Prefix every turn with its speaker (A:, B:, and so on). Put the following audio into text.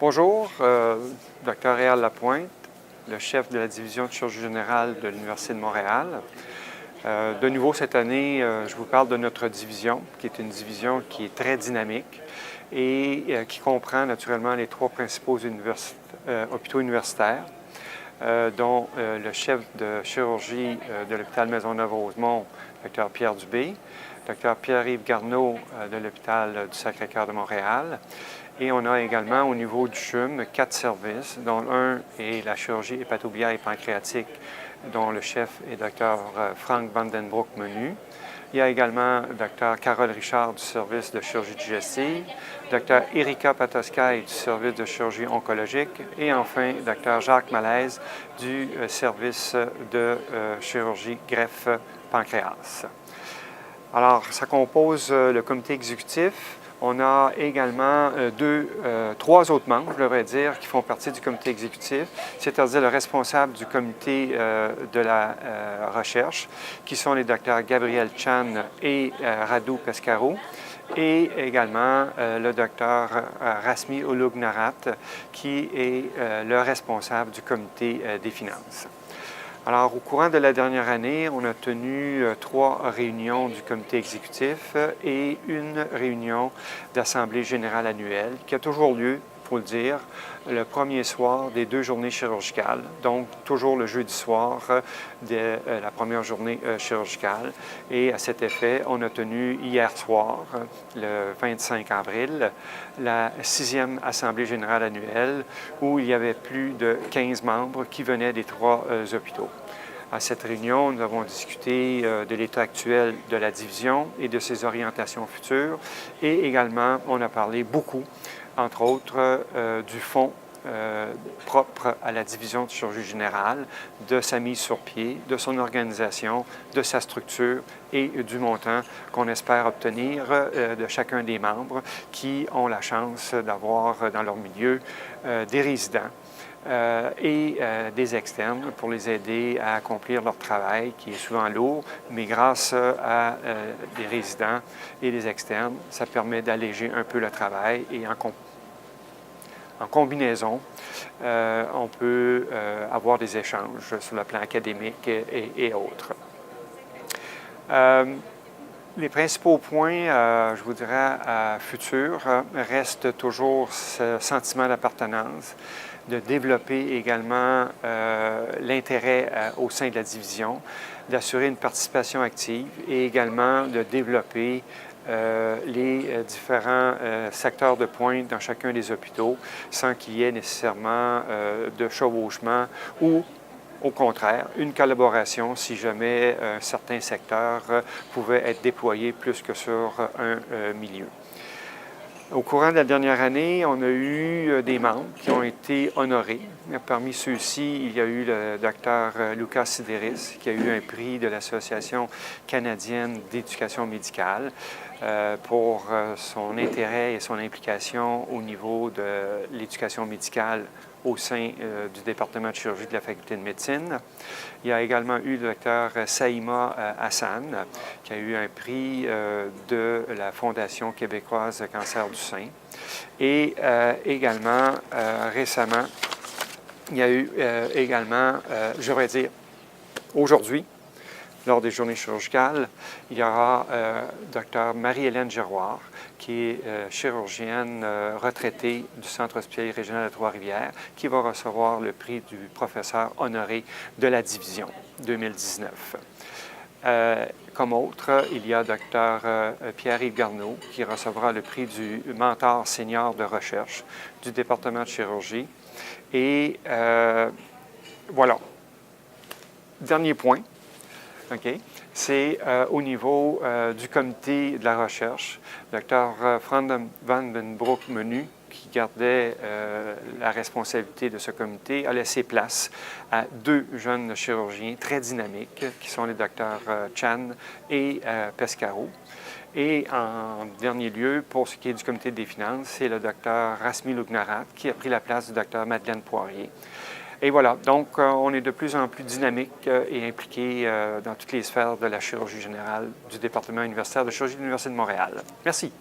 A: Bonjour, Dr. Réal Lapointe, le chef de la division de chirurgie générale de l'Université de Montréal. De nouveau cette année, je vous parle de notre division, qui est une division qui est très dynamique et qui comprend naturellement les trois principaux hôpitaux universitaires, dont le chef de chirurgie de l'hôpital Maisonneuve-Rosemont, Dr. Pierre Dubé, Dr. Pierre-Yves Garneau de l'hôpital du Sacré-Cœur de Montréal. Et on a également au niveau du CHUM 4 services, dont un est la chirurgie hépatobiliaire et pancréatique, dont le chef est Dr. Frank Vandenbroek-Menu. Il y a également Dr. Carole Richard du service de chirurgie digestive, Dr. Erika Patoskay du service de chirurgie oncologique et enfin Dr. Jacques Malaise du service de chirurgie greffe pancréas. Alors, ça compose le comité exécutif. On a également trois autres membres, je devrais dire, qui font partie du comité exécutif, c'est-à-dire le responsable du comité de la recherche, qui sont les docteurs Gabriel Chan et Radu Pescaro, et également le docteur Rasmi Olugnarat, qui est le responsable du comité des finances. Alors, au courant de la dernière année, on a tenu 3 réunions du comité exécutif et une réunion d'assemblée générale annuelle qui a toujours lieu, il faut le dire, le premier soir des 2 journées chirurgicales, donc toujours le jeudi soir de la première journée chirurgicale. Et à cet effet, on a tenu hier soir, le 25 avril, la 6e Assemblée générale annuelle où il y avait plus de 15 membres qui venaient des 3 hôpitaux. À cette réunion, nous avons discuté de l'état actuel de la division et de ses orientations futures. Et également, on a parlé beaucoup, entre autres, du fonds propre à la division de chirurgie générale, de sa mise sur pied, de son organisation, de sa structure et du montant qu'on espère obtenir de chacun des membres qui ont la chance d'avoir dans leur milieu des résidents. Et des externes pour les aider à accomplir leur travail qui est souvent lourd, mais grâce à des résidents et des externes, ça permet d'alléger un peu le travail et en combinaison, on peut avoir des échanges sur le plan académique et autres. Les principaux points, je vous dirais, futurs, restent toujours ce sentiment d'appartenance, de développer également l'intérêt au sein de la division, d'assurer une participation active et également de développer les différents secteurs de pointe dans chacun des hôpitaux sans qu'il y ait nécessairement de chevauchement ou au contraire, une collaboration si jamais certains secteurs pouvaient être déployés plus que sur un milieu. Au courant de la dernière année, on a eu des membres qui ont été honorés. Parmi ceux-ci, il y a eu le docteur Lucas Sideris, qui a eu un prix de l'Association canadienne d'éducation médicale pour son intérêt et son implication au niveau de l'éducation médicale au sein du département de chirurgie de la faculté de médecine. Il y a également eu le docteur Saïma Hassan, qui a eu un prix de la Fondation québécoise de cancer du sein. Et également, récemment, il y a eu également, je devrais dire, aujourd'hui, lors des journées chirurgicales, il y aura Dr. Marie-Hélène Giroir, qui est chirurgienne retraitée du Centre hospitalier régional de Trois-Rivières, qui va recevoir le prix du professeur honoré de la division 2019. Comme autre, il y a Dr. Pierre-Yves Garneau, qui recevra le prix du mentor senior de recherche du département de chirurgie. Et voilà. Dernier point. Okay. C'est au niveau du comité de la recherche, Dr. Frank Vandenbroek-Menu, qui gardait la responsabilité de ce comité, a laissé place à 2 jeunes chirurgiens très dynamiques, qui sont les docteurs Chan et Pescaro. Et en dernier lieu, pour ce qui est du comité des finances, c'est le docteur Rasmi Olugnarat qui a pris la place du docteur Madeleine Poirier. Et voilà, donc on est de plus en plus dynamique et impliqué dans toutes les sphères de la chirurgie générale du département universitaire de chirurgie de l'Université de Montréal. Merci.